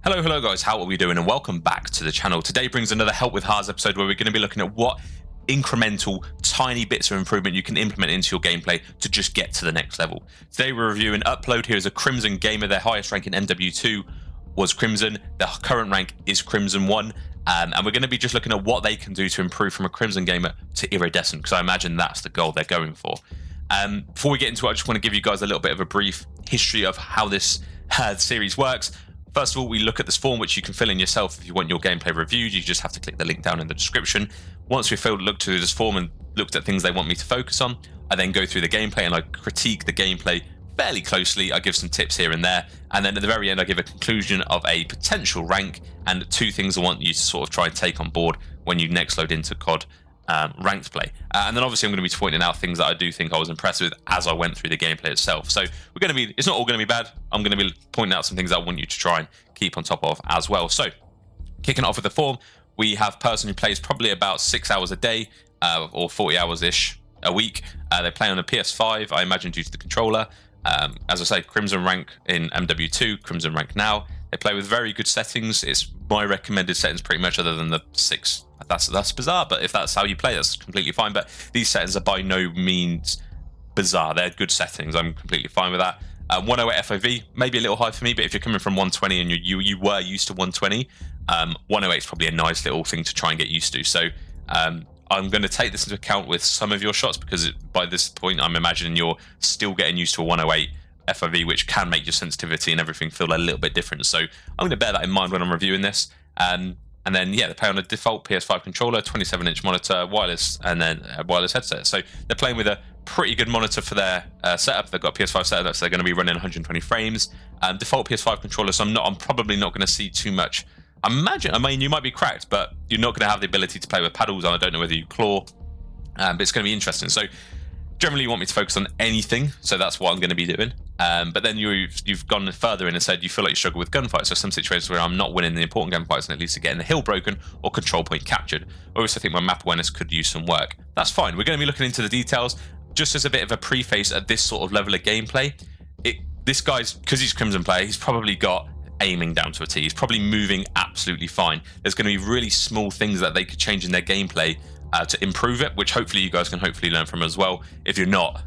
Hello guys, how are we doing? And welcome back to the channel. Today brings another Help with Harrz episode where we're going to be looking at what incremental, tiny bits of improvement you can implement into your gameplay to just get to the next level. Today we're reviewing Upload. Here is a Crimson gamer. Their highest rank in MW2 was Crimson. Their current rank is Crimson 1. And we're going to be just looking at what they can do to improve from a Crimson gamer to Iridescent, because I imagine that's the goal they're going for. Before we get into it, I just want to give you guys a little bit of a brief history of how this series works. First of all, we look at this form, which you can fill in yourself if you want your gameplay reviewed. You just have to click the link down in the description. Once we've looked through this form and looked at things they want me to focus on, I then go through the gameplay and I critique the gameplay fairly closely. I give some tips here and there. And then at the very end, I give a conclusion of a potential rank and 2 things I want you to sort of try and take on board when you next load into COD ranked play. And then obviously I'm going to be pointing out things that I do think I was impressed with as I went through the gameplay itself. So we're going to be, it's not all going to be bad. I'm going to be pointing out some things I want you to try and keep on top of as well. So kicking off with the form, we have a person who plays probably about 6 hours a day or 40 hours-ish a week. They play on a PS5, I imagine due to the controller. As I say, Crimson rank in MW2, Crimson rank now. They play with very good settings. It's my recommended settings pretty much, other than the 6. That's bizarre, but if that's how you play, that's completely fine. But these settings are by no means bizarre. They're good settings. I'm completely fine with that. 108 FOV, maybe a little high for me, but if you're coming from 120 and you were used to 120, 108 is probably a nice little thing to try and get used to. So I'm going to take this into account with some of your shots, because by this point, I'm imagining you're still getting used to a 108 FOV, which can make your sensitivity and everything feel a little bit different. So I'm going to bear that in mind when I'm reviewing this. And then, yeah, they play on a default PS5 controller, 27-inch monitor, wireless, and then a wireless headset. So they're playing with a pretty good monitor for their setup. They've got a PS5 setup, so they're going to be running 120 frames. Default PS5 controller, so I'm probably not going to see too much. I mean, you might be cracked, but you're not going to have the ability to play with paddles on. I don't know whether you claw, but it's going to be interesting. So generally, you want me to focus on anything, so that's what I'm going to be doing. But then you've gone further in and said you feel like you struggle with gunfights. So some situations where I'm not winning the important gunfights and at least getting the hill broken or control point captured. I also think my map awareness could use some work. That's fine. We're going to be looking into the details. Just as a bit of a preface at this sort of level of gameplay, this guy's, because he's Crimson player, he's probably got aiming down to a T. He's probably moving absolutely fine. There's going to be really small things that they could change in their gameplay to improve it, which hopefully you guys can hopefully learn from as well. If you're not,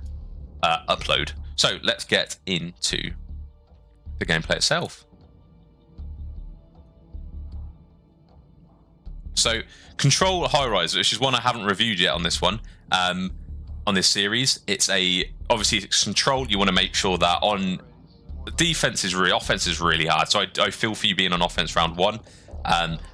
Upload. So let's get into the gameplay itself. So Control Highrise, which is one I haven't reviewed yet on this one, on this series. Obviously it's Control. You want to make sure that on defense is offense is really hard. So I feel for you being on offense round 1.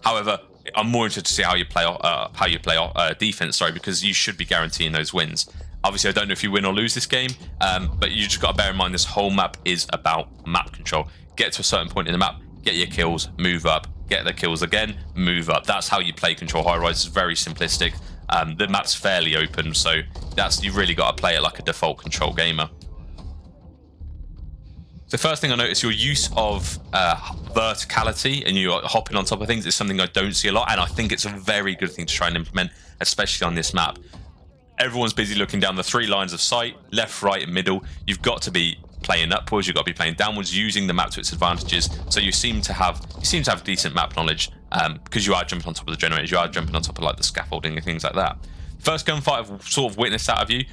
However, I'm more interested to see how you play defense. Sorry, because you should be guaranteeing those wins. Obviously, I don't know if you win or lose this game, but you just got to bear in mind this whole map is about map control. Get to a certain point in the map, get your kills, move up, get the kills again, move up. That's how you play Control Highrise. It's very simplistic. The map's fairly open, so you've really got to play it like a default Control gamer. The first thing I notice, your use of verticality and you're hopping on top of things is something I don't see a lot, and I think it's a very good thing to try and implement, especially on this map. Everyone's busy looking down the 3 lines of sight, left, right, and middle. You've got to be playing upwards. You've got to be playing downwards, using the map to its advantages. So you seem to have decent map knowledge because you are jumping on top of the generators. You are jumping on top of like the scaffolding and things like that. First gunfight I've sort of witnessed out of you.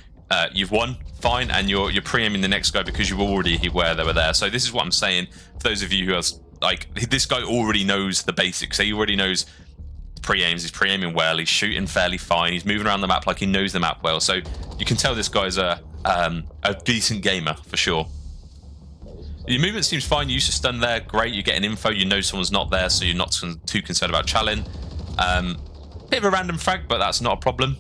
You've won, fine, and you're pre-aiming the next guy because you already where they were there. So this is what I'm saying for those of you who are like, this guy already knows the basics. So he already knows pre-aims, he's pre-aiming well, he's shooting fairly fine, he's moving around the map like he knows the map well. So you can tell this guy's a decent gamer for sure. Your movement seems fine. You used to stun there, great. You're getting info, you know someone's not there, so you're not too concerned about challenge. Bit of a random frag, but that's not a problem.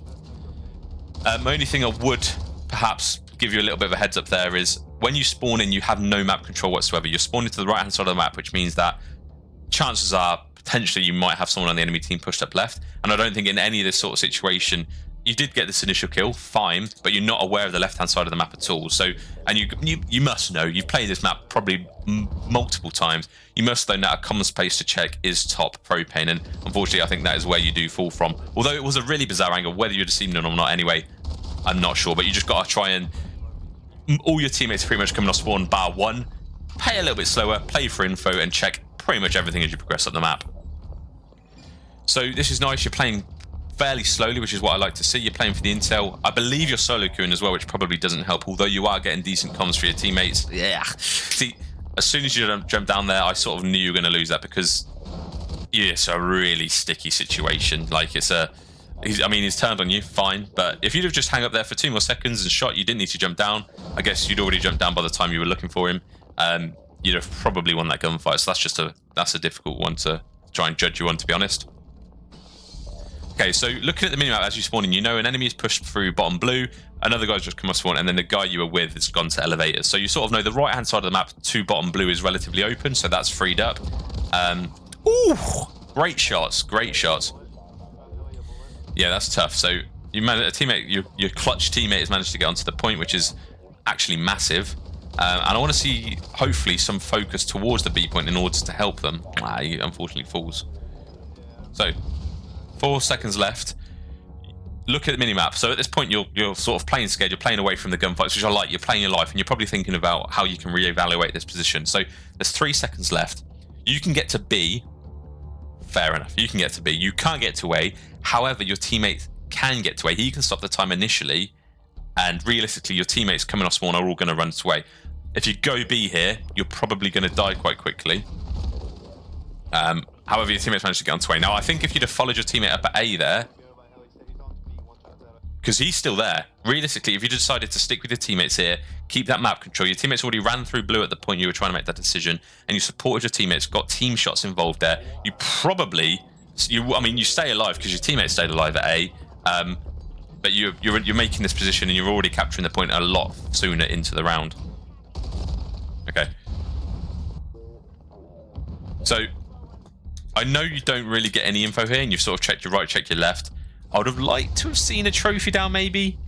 My only thing I would perhaps give you a little bit of a heads up there is when you spawn in, you have no map control whatsoever. You're spawning to the right hand side of the map, which means that chances are potentially you might have someone on the enemy team pushed up left. And I don't think in any of this sort of situation, you did get this initial kill, fine, but you're not aware of the left hand side of the map at all. So, and you must know, you've played this map probably multiple times. You must know that a common space to check is top propane, and unfortunately I think that is where you do fall from. Although it was a really bizarre angle, whether you'd have seen it or not anyway, I'm not sure, but you just got to try and all your teammates are pretty much coming off spawn bar 1. Play a little bit slower, play for info, and check pretty much everything as you progress up the map. So this is nice. You're playing fairly slowly, which is what I like to see. You're playing for the intel. I believe you're solo queuing as well, which probably doesn't help, although you are getting decent comms for your teammates. Yeah. See, as soon as you jump down there, I sort of knew you were going to lose that, because it's a really sticky situation. Like, it's a... I mean, he's turned on you, fine, but if you'd have just hung up there for 2 more seconds and shot, you didn't need to jump down. I guess you'd already jumped down by the time you were looking for him. You'd have probably won that gunfight, so that's a difficult one to try and judge you on, to be honest. Okay, so looking at the minimap as you spawn in, you know an enemy is pushed through bottom blue, another guy's just come off spawn, and then the guy you were with has gone to elevators. So you sort of know the right-hand side of the map to bottom blue is relatively open, so that's freed up. Ooh, great shots, great shots. Yeah, that's tough. So you managed a teammate, your clutch teammate has managed to get onto the point, which is actually massive. And I want to see, hopefully, some focus towards the B point in order to help them. He unfortunately falls. So 4 seconds left. Look at the minimap. So at this point, you're sort of playing scared. You're playing away from the gunfights, which I like. You're playing your life, and you're probably thinking about how you can reevaluate this position. So there's 3 seconds left. You can get to B. Fair enough. You can get to B. You can't get to A. However, your teammate can get to A. He can stop the time initially, and realistically, your teammates coming off spawn are all going to run to A. If you go B here, you're probably going to die quite quickly. However, your teammates managed to get onto A. Now, I think if you'd have followed your teammate up at A there, because he's still there, realistically, if you decided to stick with your teammates here, keep that map control, your teammates already ran through blue at the point you were trying to make that decision, and you supported your teammates, got team shots involved there, you probably, I mean, you stay alive because your teammates stayed alive at A, but you're making this position and you're already capturing the point a lot sooner into the round. Okay. So, I know you don't really get any info here, and you've sort of checked your right, checked your left. I would have liked to have seen a trophy down, maybe.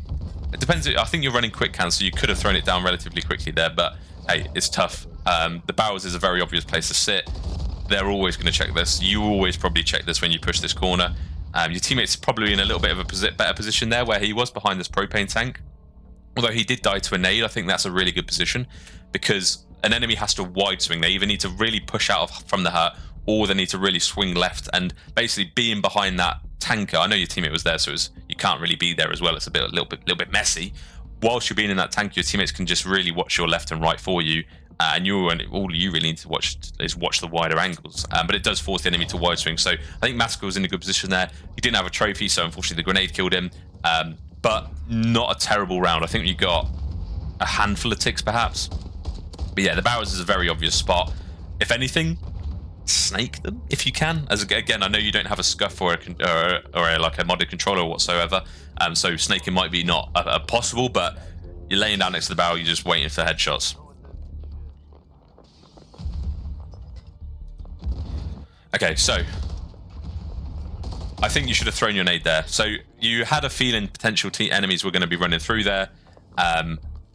It depends. I think you're running quick can, so you could have thrown it down relatively quickly there, but hey, it's tough. The barrels is a very obvious place to sit. They're always going to check this. You always probably check this when you push this corner. Your teammate's probably in a little bit of a better position there, where he was behind this propane tank. Although he did die to a nade, I think that's a really good position, because an enemy has to wide swing. They either need to really push out from the hut, or they need to really swing left, and basically being behind that tanker. I know your teammate was there, so you can't really be there as well. It's a little bit messy. Whilst you're being in that tank, your teammates can just really watch your left and right for you, and all you really need to watch is the wider angles. But it does force the enemy to wide swing. So I think Massacre was in a good position there. He didn't have a trophy, so unfortunately the grenade killed him. But not a terrible round. I think you got a handful of ticks perhaps. But yeah, the barrels is a very obvious spot. If anything, snake them if you can. As again, I know you don't have a scuff or like a modded controller whatsoever, so snaking might be not possible, but you're laying down next to the barrel, you're just waiting for headshots. Okay, so I think you should have thrown your nade there. So you had a feeling potential enemies were going to be running through there,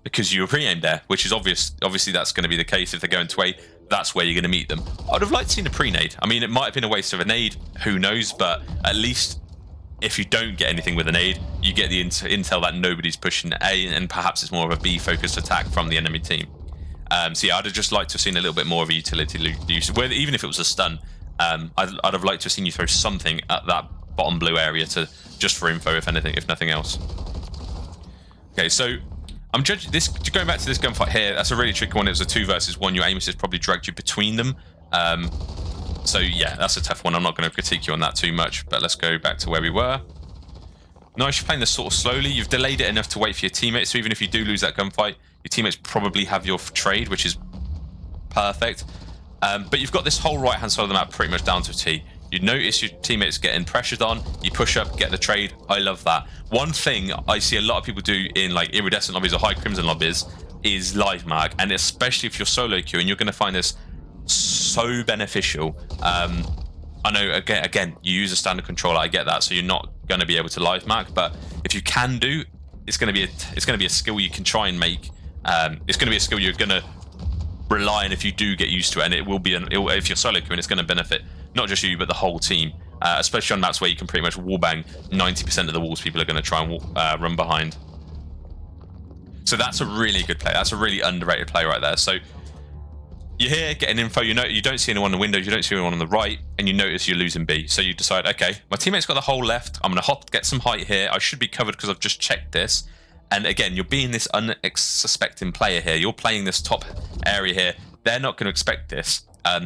because you were pre-aimed there, which is obvious. Obviously, that's going to be the case if they're going to A. That's where you're going to meet them. I would have liked to see a pre-nade. I mean, it might have been a waste of a nade, who knows, but at least if you don't get anything with a nade, you get the intel that nobody's pushing A, and perhaps it's more of a B-focused attack from the enemy team. So yeah, I'd have just liked to have seen a little bit more of a utility use, even if it was a stun. I'd have liked to have seen you throw something at that bottom blue area just for info, if nothing else. Okay, so I'm judging this, going back to this gunfight here, that's a really tricky one. It was a 2 versus 1. Your aim assist probably dragged you between them. So yeah, that's a tough one. I'm not going to critique you on that too much, but let's go back to where we were. Nice, you're playing this sort of slowly. You've delayed it enough to wait for your teammates, so even if you do lose that gunfight, your teammates probably have your trade, which is perfect. But you've got this whole right-hand side of the map pretty much down to a T. You notice your teammates getting pressured on, you push up, get the trade. I love that. One thing I see a lot of people do in like iridescent lobbies or high crimson lobbies is live mag, and especially if you're solo queuing, you're going to find this so beneficial. I know again you use a standard controller, I get that, so you're not going to be able to live mag, but if you can do, it's going to be a skill you can try and make. It's going to be a skill you're going to rely on if you do get used to it, and it will be if you're solo queuing, it's going to benefit not just you but the whole team, especially on maps where you can pretty much wallbang 90% of the walls people are going to try and run behind. So that's a really good play. That's a really underrated play right there. So You're here getting info, you don't see anyone in the windows, you don't see anyone on the right, and you notice you're losing B. So you decide, okay, my teammate's got the whole left, I'm going to hop, get some height here, I should be covered because I've just checked this. And again, you're being this unsuspecting player here, you're playing this top area here, they're not going to expect this.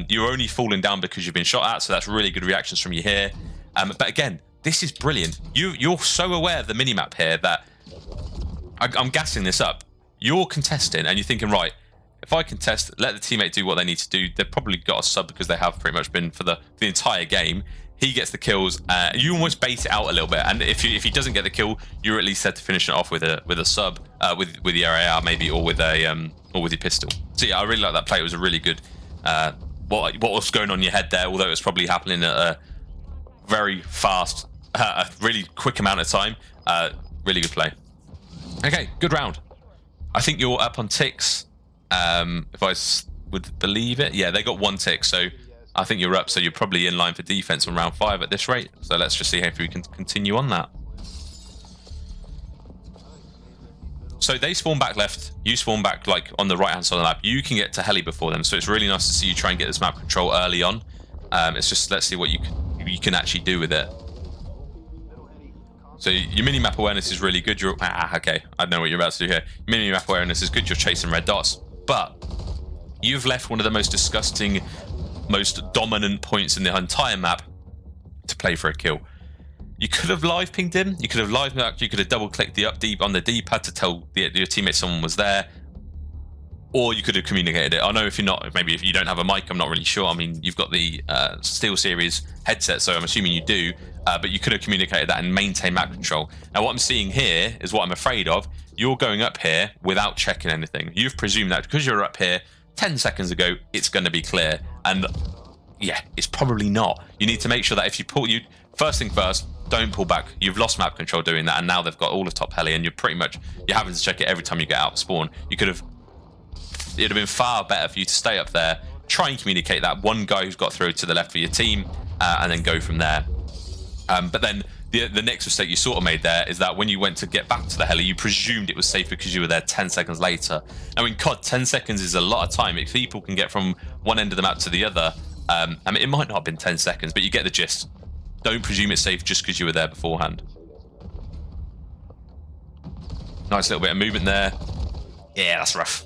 You're only falling down because you've been shot at, so that's really good reactions from you here. But again, this is brilliant. You're so aware of the minimap here that I'm gassing this up. You're contesting and you're thinking, right, if I contest, let the teammate do what they need to do. They've probably got a sub because they have pretty much been for the entire game. He gets the kills. You almost bait it out a little bit, and if he doesn't get the kill, you're at least set to finish it off with a sub, with the AR maybe, or with your pistol. So yeah, I really like that play. It was a really good. What was going on in your head there? Although it was probably happening at a very fast, a really quick amount of time. Really good play. Okay, good round. I think you're up on ticks. If I would believe it, yeah, they got 1 tick, so I think you're up. So you're probably in line for defense on round 5 at this rate. So let's just see if we can continue on that. So they spawn back left, you spawn back like on the right hand side of the map. You can get to heli before them, so it's really nice to see you try and get this map control early on. It's just, let's see what you can actually do with it. So your mini-map awareness is really good. Okay, I know what you're about to do here. Mini-map awareness is good, you're chasing red dots. But you've left one of the most disgusting, most dominant points in the entire map to play for a kill. You could have live pinged him, you could have live marked, you could have double clicked the up deep on the D-pad to tell your teammate someone was there. Or you could have communicated it. I know if you're not, maybe if you don't have a mic, I'm not really sure. I mean, you've got the Steel Series headset, so I'm assuming you do. But you could have communicated that and maintained map control. Now, what I'm seeing here is what I'm afraid of. You're going up here without checking anything. You've presumed that because you're up here 10 seconds ago, it's going to be clear. And yeah, it's probably not. You need to make sure that if you pull, first thing first, don't pull back. You've lost map control doing that, and now they've got all of top heli, and you're having to check it every time you get out of spawn. It'd have been far better for you to stay up there, try and communicate that one guy who's got through to the left of your team, and then go from there. But then the next mistake you sort of made there is that when you went to get back to the heli, you presumed it was safe because you were there 10 seconds later. I mean, COD, 10 seconds is a lot of time. If people can get from one end of the map to the other, I mean, it might not have been 10 seconds, but you get the gist. Don't presume it's safe just because you were there beforehand. Nice little bit of movement there. Yeah, that's rough.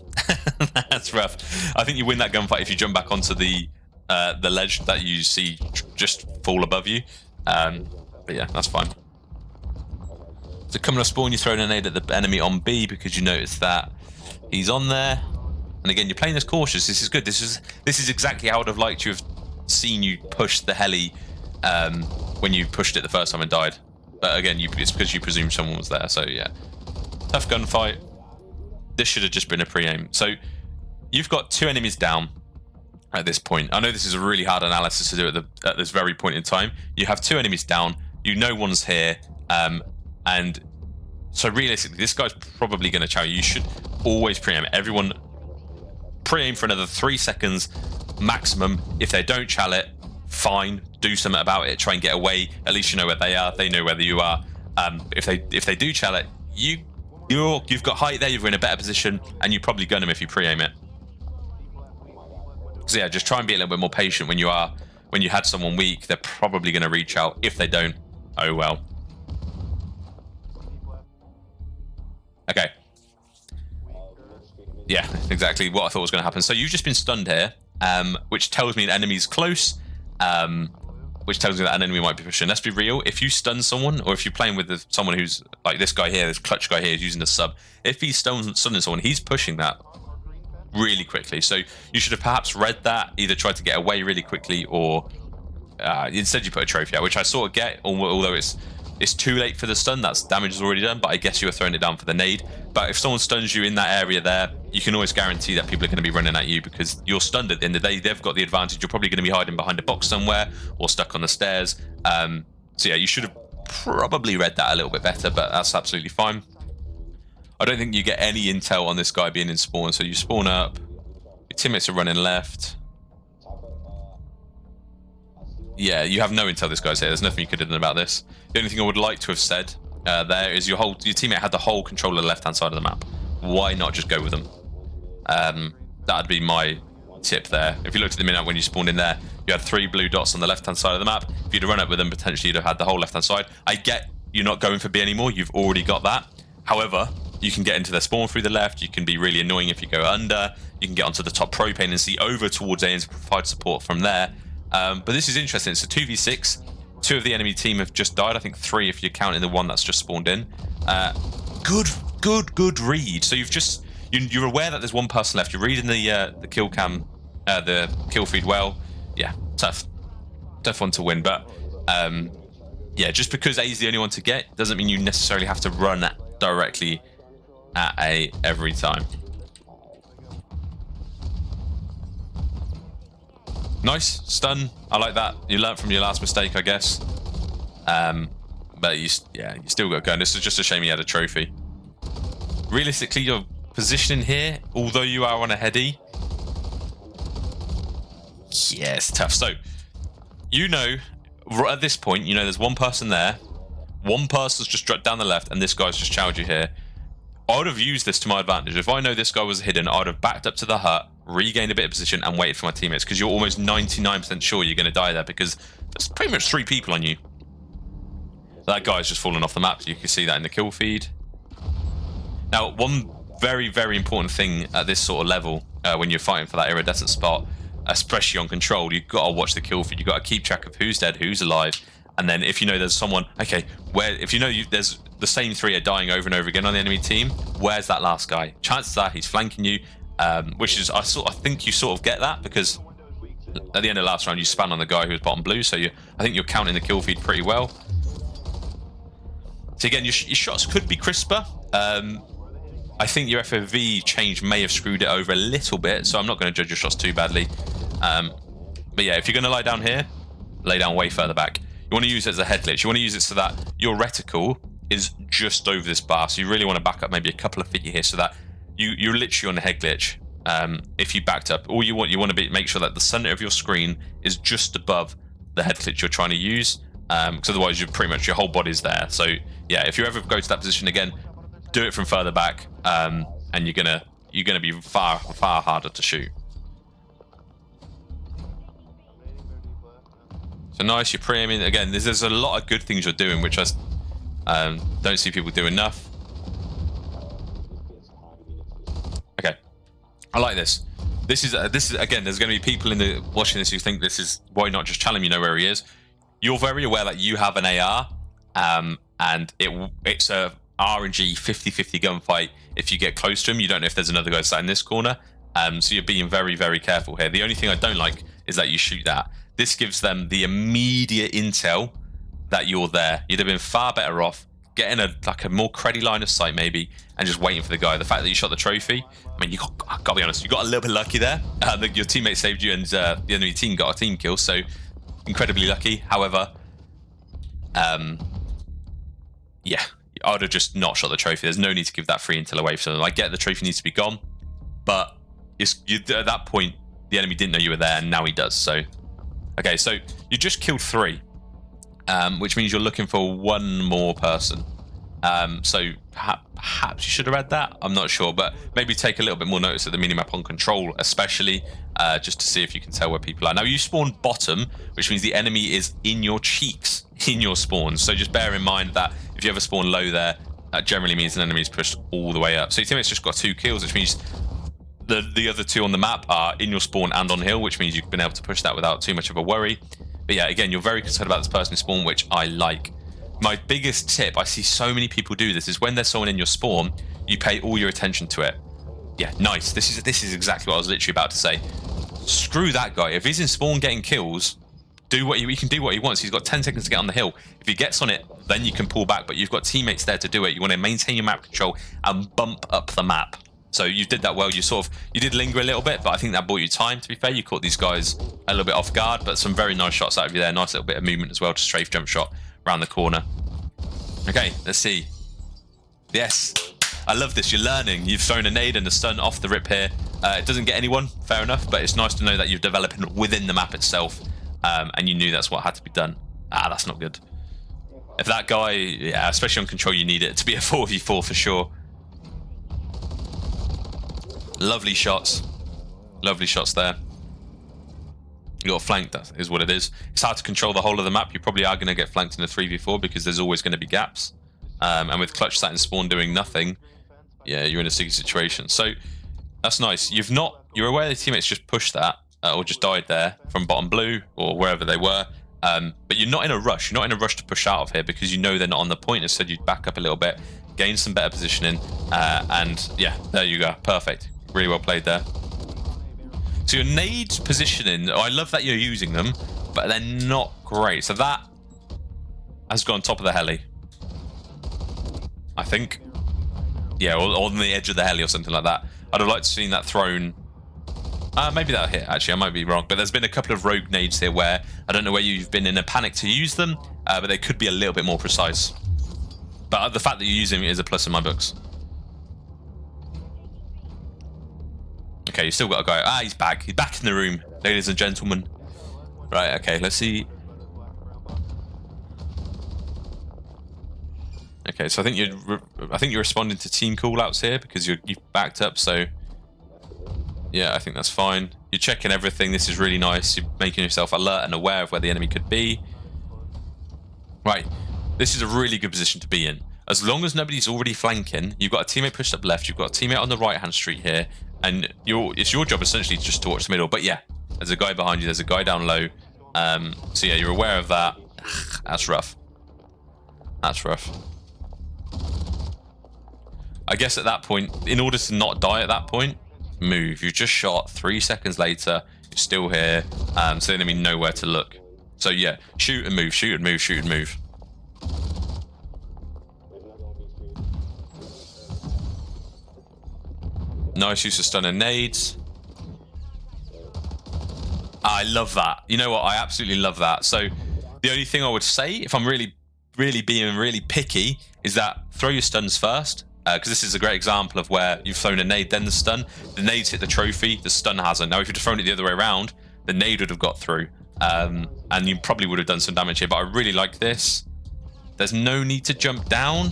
That's rough. I think you win that gunfight if you jump back onto the ledge that you see just fall above you. But yeah, that's fine. So coming off spawn, you throw a nade at the enemy on B because you notice that he's on there. And again, you're playing this cautious. This is good. This is exactly how I would have liked to have seen you push the heli when you pushed it the first time and died. But again, it's because you presumed someone was there. So yeah, tough gunfight. This should have just been a pre-aim. So you've got 2 enemies down at this point. I know this is a really hard analysis to do at this very point in time. You have 2 enemies down. You know one's here. And so realistically, this guy's probably going to chow you. You should always pre-aim. Everyone pre-aim for another 3 seconds maximum. If they don't chow it, fine. Do something about it. Try and get away. At least you know where they are. They know where you are. If they do chow it, you've got height there, you're in a better position, and you probably gun them if you pre-aim it. So yeah, just try and be a little bit more patient when you had someone weak. They're probably going to reach out. If they don't, oh well. Okay. Yeah, exactly what I thought was going to happen. So you've just been stunned here, which tells me an enemy's close, which tells me that an enemy might be pushing. Let's be real. If you stun someone, or if you're playing with someone who's like this guy here, this clutch guy here is using the sub, if he's stunning someone, he's pushing that really quickly. So you should have perhaps read that, either tried to get away really quickly, or instead you put a trophy out, which I sort of get, although it's too late for the stun. That's damage is already done, but I guess you were throwing it down for the nade. But if someone stuns you in that area there, you can always guarantee that people are going to be running at you because you're stunned at the end of the day. They've got the advantage. You're probably going to be hiding behind a box somewhere or stuck on the stairs. So yeah, you should have probably read that a little bit better, but that's absolutely fine. I don't think you get any intel on this guy being in spawn. So you spawn up, your teammates are running left. Yeah, you have no intel this guy's here. There's nothing you could have done about this. The only thing I would like to have said there is your teammate had the whole control of the left-hand side of the map. Why not just go with them? That'd be my tip there. If you looked at the minute when you spawned in there, you had 3 blue dots on the left-hand side of the map. If you'd have run up with them, potentially you'd have had the whole left-hand side. I get you're not going for B anymore. You've already got that. However, you can get into their spawn through the left. You can be really annoying if you go under. You can get onto the top propane and see over towards A and provide support from there. But this is interesting. It's a 2v6. 2 of the enemy team have just died. I think 3 if you're counting the one that's just spawned in. Good read. So you're aware that there's one person left. You're reading the kill cam, the kill feed well. Yeah, tough one to win. But yeah, just because A is the only one to get doesn't mean you necessarily have to run directly at A every time. Nice stun. I like that. You learnt from your last mistake, I guess. But you still got going. This is just a shame you had a trophy. Realistically, your positioning here, although you are on a heady, yeah, it's tough. So you know, right at this point, you know there's one person there. One person's just dropped down the left, and this guy's just chowed you here. I would have used this to my advantage. If I know this guy was hidden, I would have backed up to the hut, regained a bit of position, and waited for my teammates, because you're almost 99% sure you're going to die there, because there's pretty much 3 people on you. That guy's just fallen off the map. You can see that in the kill feed. Now, one very, very important thing at this sort of level, when you're fighting for that iridescent spot, especially on control, you've got to watch the kill feed. You've got to keep track of who's dead, who's alive, and then if you know there's someone, okay, if you know there's the same 3 are dying over and over again on the enemy team, where's that last guy? Chances are he's flanking you, which is I think you sort of get that, because at the end of the last round you span on the guy who was bottom blue, so I think you're counting the kill feed pretty well. So again, your shots could be crisper. I think your FOV change may have screwed it over a little bit, so I'm not going to judge your shots too badly. But yeah, if you're going to lie down here, lay down way further back. You want to use it as a head glitch. You want to use it so that your reticle is just over this bar. So you really want to back up maybe a couple of feet here, so that you're literally on the head glitch. If you backed up, all you want to make sure that the center of your screen is just above the head glitch you're trying to use. Because otherwise, you're pretty much your whole body's there. So yeah, if you ever go to that position again, do it from further back, and you're gonna be far harder to shoot. So nice, you're pre-aiming. Again, there's a lot of good things you're doing, which I don't see people do enough. Okay, I like this. This is again. There's going to be people watching this who think this is why not just challenge. You know where he is. You're very aware that you have an AR, and it's a RNG 50-50 gunfight. If you get close to him, you don't know if there's another guy sat in this corner. So you're being very, very careful here. The only thing I don't like is that you shoot that. This gives them the immediate intel that you're there. You'd have been far better off getting a more cruddy line of sight maybe, and just waiting for the guy. The fact that you shot the trophy, I mean, I've got to be honest, you got a little bit lucky there. Your teammate saved you, and the enemy team got a team kill, so incredibly lucky. However, yeah, I would have just not shot the trophy. There's no need to give that free intel away from them. I get the trophy needs to be gone, but at that point, the enemy didn't know you were there, and now he does. So, okay, so you just killed 3, which means you're looking for 1 more person. So perhaps you should have read that. I'm not sure, but maybe take a little bit more notice of the minimap on control, especially just to see if you can tell where people are. Now, you spawn bottom, which means the enemy is in your cheeks, in your spawns. So just bear in mind that if you ever spawn low there, that generally means an enemy is pushed all the way up. So your teammate's just got 2 kills, which means the other 2 on the map are in your spawn and on hill, which means you've been able to push that without too much of a worry. But yeah, again, you're very concerned about this person in spawn, which I like. My biggest tip, I see so many people do this, is when there's someone in your spawn, you pay all your attention to it. Yeah, nice. This is exactly what I was literally about to say. Screw that guy. If he's in spawn getting kills, he can do what he wants. He's got 10 seconds to get on the hill. If he gets on it, then you can pull back, but you've got teammates there to do it. You want to maintain your map control and bump up the map. So you did that well. You did linger a little bit, but I think that bought you time, to be fair. You caught these guys a little bit off guard, but some very nice shots out of you there. Nice little bit of movement as well, just strafe jump shot around the corner. Okay, let's see. Yes, I love this. You're learning. You've thrown a nade and a stun off the rip here. It doesn't get anyone, fair enough, but it's nice to know that you're developing within the map itself, and you knew that's what had to be done. That's not good. If that guy, yeah, especially on control, you need it to be a 4v4 for sure. Lovely shots. Lovely shots there. You got flanked, that is what it is. It's hard to control the whole of the map. You probably are going to get flanked in a 3v4 because there's always going to be gaps. And with clutch sat and spawn doing nothing, yeah, you're in a sticky situation. So that's nice. You're aware the teammates just pushed that or just died there from bottom blue or wherever they were. But you're not in a rush. You're not in a rush to push out of here because you know they're not on the point. Instead, you'd back up a little bit, gain some better positioning, and yeah, there you go. Perfect. Really well played there. So your nades positioning, I love that you're using them, but they're not great. So that has gone top of the heli, I think. Yeah, or on the edge of the heli or something like that. I'd have liked to seen that thrown. Maybe that'll hit, actually. I might be wrong. But there's been a couple of rogue nades here where I don't know where you've been in a panic to use them, but they could be a little bit more precise. But the fact that you're using it is a plus in my books. Okay, you still got a guy. Ah, he's back. He's back in the room, ladies and gentlemen. Right, okay, let's see. Okay, so I think you're responding to team callouts here because you've backed up, so yeah, I think that's fine. You're checking everything. This is really nice. You're making yourself alert and aware of where the enemy could be. Right, this is a really good position to be in. As long as nobody's already flanking, you've got a teammate pushed up left, you've got a teammate on the right-hand street here, and it's your job essentially just to watch the middle. But yeah, there's a guy behind you, there's a guy down low. So yeah, you're aware of that. That's rough. That's rough. I guess at that point, in order to not die at that point, move. You just shot 3 seconds later, you're still here, so the enemy know where to look. So yeah, shoot and move, shoot and move, shoot and move. Nice use of stun and nades. I love that. You know what? I absolutely love that. So the only thing I would say, if I'm really being really picky, is that throw your stuns first. Because this is a great example of where you've thrown a nade, then the stun. The nade's hit the trophy, the stun hasn't. Now, if you'd have thrown it the other way around, the nade would have got through. And you probably would have done some damage here. But I really like this. There's no need to jump down.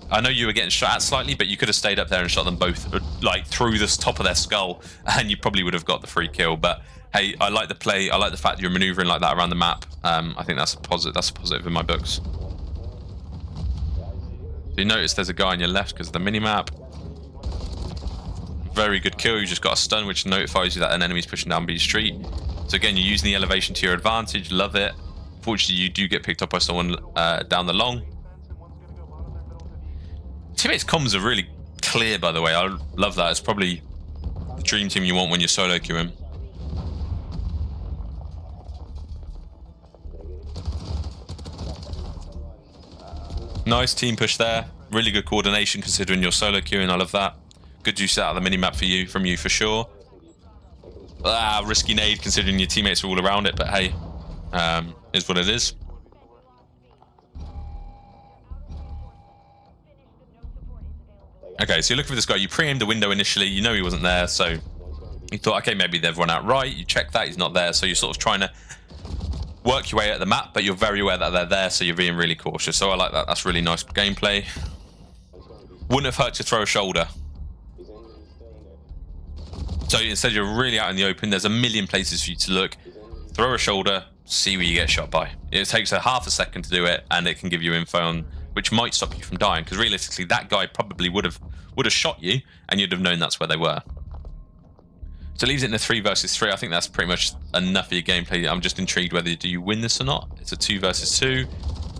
I know you were getting shot at slightly, but you could have stayed up there and shot them both like through the top of their skull, and you probably would have got the free kill. But hey, I like the play. I like the fact you're maneuvering like that around the map. I think that's a positive. That's a positive in my books. So you notice there's a guy on your left because of the mini-map. Very good kill. You just got a stun, which notifies you that an enemy's pushing down B Street. So again, you're using the elevation to your advantage. Love it. Fortunately, you do get picked up by someone down the long. Teammates' comms are really clear, by the way. I love that. It's probably the dream team you want when you're solo queuing. Nice team push there. Really good coordination considering you're solo queuing. I love that. Good use out of the minimap from you for sure. Risky nade considering your teammates are all around it, but hey, is what it is. Okay, so you look for this guy. You pre-aimed the window initially. You know he wasn't there, so you thought, okay, maybe they've run out right. You check that he's not there, so you're sort of trying to work your way at the map, but you're very aware that they're there, so you're being really cautious. So I like that. That's really nice gameplay. Wouldn't have hurt to throw a shoulder. So instead, you're really out in the open. There's a million places for you to look. Throw a shoulder, see where you get shot by. It takes a half a second to do it, and it can give you info on which might stop you from dying, because realistically that guy probably would have shot you and you'd have known that's where they were. So it leaves it in a 3 versus 3. I think that's pretty much enough for your gameplay. I'm just intrigued whether do you win this or not. It's a 2 versus 2.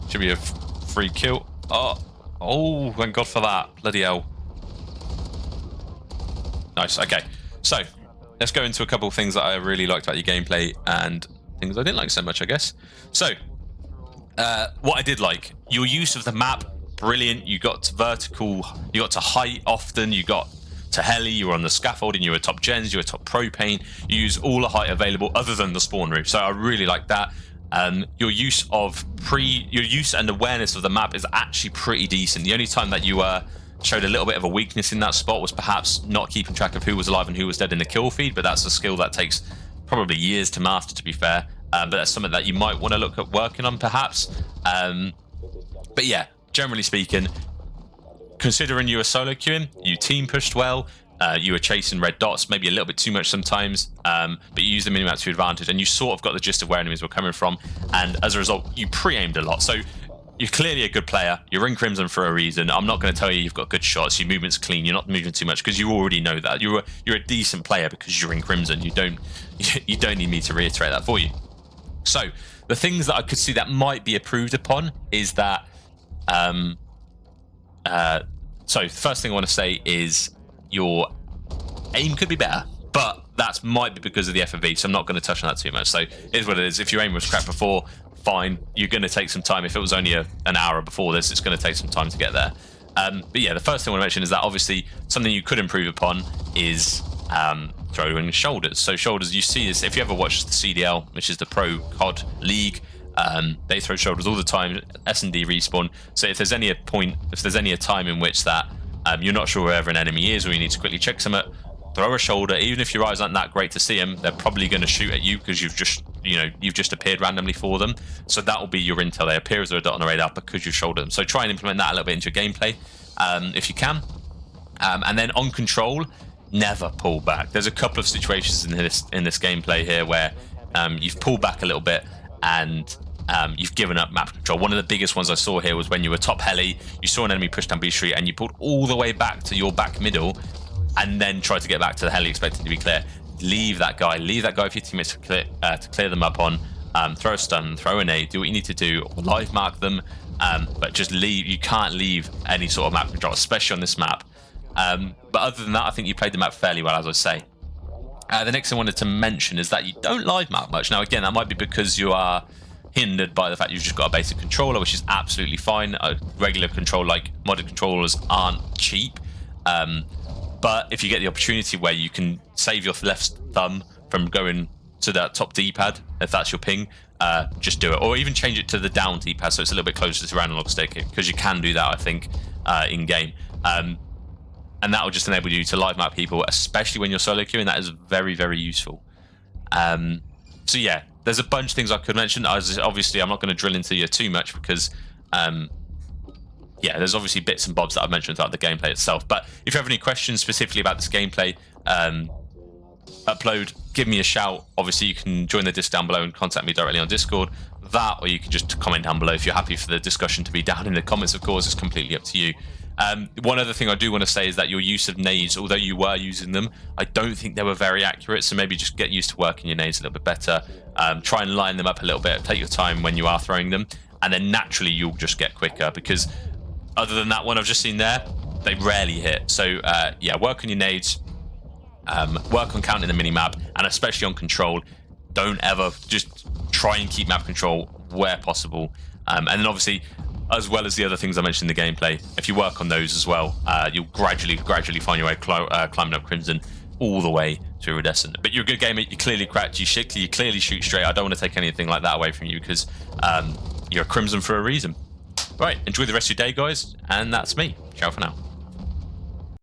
Should be a free kill. Oh, thank God for that. Bloody hell. Nice. Okay, so let's go into a couple of things that I really liked about your gameplay and things I didn't like so much, I guess. So what I did like, your use of the map, brilliant. You got to vertical, you got to height often, you got to heli, you were on the scaffolding, you were top gens, you were top propane, you use all the height available other than the spawn roof. So I really like that. Your use and awareness of the map is actually pretty decent. The only time that you showed a little bit of a weakness in that spot was perhaps not keeping track of who was alive and who was dead in the kill feed, but that's a skill that takes probably years to master, to be fair. But that's something that you might want to look at working on, perhaps. But yeah, generally speaking, considering you were solo queuing, you team pushed well, You were chasing red dots, maybe a little bit too much sometimes, but you used the minimap to your advantage, and you sort of got the gist of where enemies were coming from, and as a result, you pre-aimed a lot. So you're clearly a good player. You're in Crimson for a reason. I'm not going to tell you you've got good shots. Your movement's clean. You're not moving too much because you already know that. You're a decent player because you're in Crimson. You don't need me to reiterate that for you. So the things that I could see that might be improved upon is that. So the first thing I want to say is your aim could be better, but that might be because of the FOV. So I'm not going to touch on that too much. So it is what it is. If your aim was crap before, fine, you're going to take some time. If it was only an hour before this, it's going to take some time to get there. But yeah, the first thing I want to mention is that obviously something you could improve upon is throwing shoulders. So shoulders, you see this if you ever watch the CDL, which is the Pro COD League. They throw shoulders all the time. S&D respawn. So if there's any time in which that you're not sure wherever an enemy is, or you need to quickly check something, throw a shoulder. Even if your eyes aren't that great to see them, they're probably going to shoot at you because you've just appeared randomly for them. So that will be your intel. They appear as a dot on the radar because you shouldered them. So try and implement that a little bit into your gameplay if you can. And then on control, never pull back. There's a couple of situations in this gameplay here where you've pulled back a little bit and you've given up map control. One of the biggest ones I saw here was when you were top heli, you saw an enemy push down B Street and you pulled all the way back to your back middle and then tried to get back to the heli expecting to be clear. Leave that guy for your teammates to clear them up on. Throw a stun, throw an nade, do what you need to do, or live mark them, but just leave. You can't leave any sort of map control, especially on this map. But other than that, I think you played the map fairly well, as I say. The next thing I wanted to mention is that you don't live mark much. Now, again, that might be because you are hindered by the fact you've just got a basic controller, which is absolutely fine. A regular control, like modded controllers, aren't cheap. But if you get the opportunity where you can save your left thumb from going to that top D-pad, if that's your ping, just do it. Or even change it to the down D-pad so it's a little bit closer to your analog stick, because you can do that, I think, in-game. And that will just enable you to live map people, especially when you're solo queuing. That is very, very useful. So yeah, there's a bunch of things I could mention. Obviously, I'm not going to drill into you too much because, yeah, there's obviously bits and bobs that I've mentioned throughout the gameplay itself. But if you have any questions specifically about this gameplay, upload, give me a shout. Obviously, you can join the disc down below and contact me directly on Discord. That, or you can just comment down below if you're happy for the discussion to be down in the comments. Of course, it's completely up to you. One other thing I do want to say is that your use of nades, although you were using them, I don't think they were very accurate. So maybe just get used to working your nades a little bit better. Try and line them up a little bit. Take your time when you are throwing them, and then naturally you'll just get quicker. Because other than that one I've just seen there, they rarely hit. So yeah, work on your nades. Work on counting the mini-map, and especially on control. Don't ever, just try and keep map control where possible. And then obviously, as well as the other things I mentioned in the gameplay, if you work on those as well, you'll gradually find your way climbing up Crimson all the way to Iridescent. But you're a good gamer, you clearly cracked, you clearly shoot straight. I don't want to take anything like that away from you because you're a Crimson for a reason. Right, enjoy the rest of your day, guys, and that's me. Ciao for now.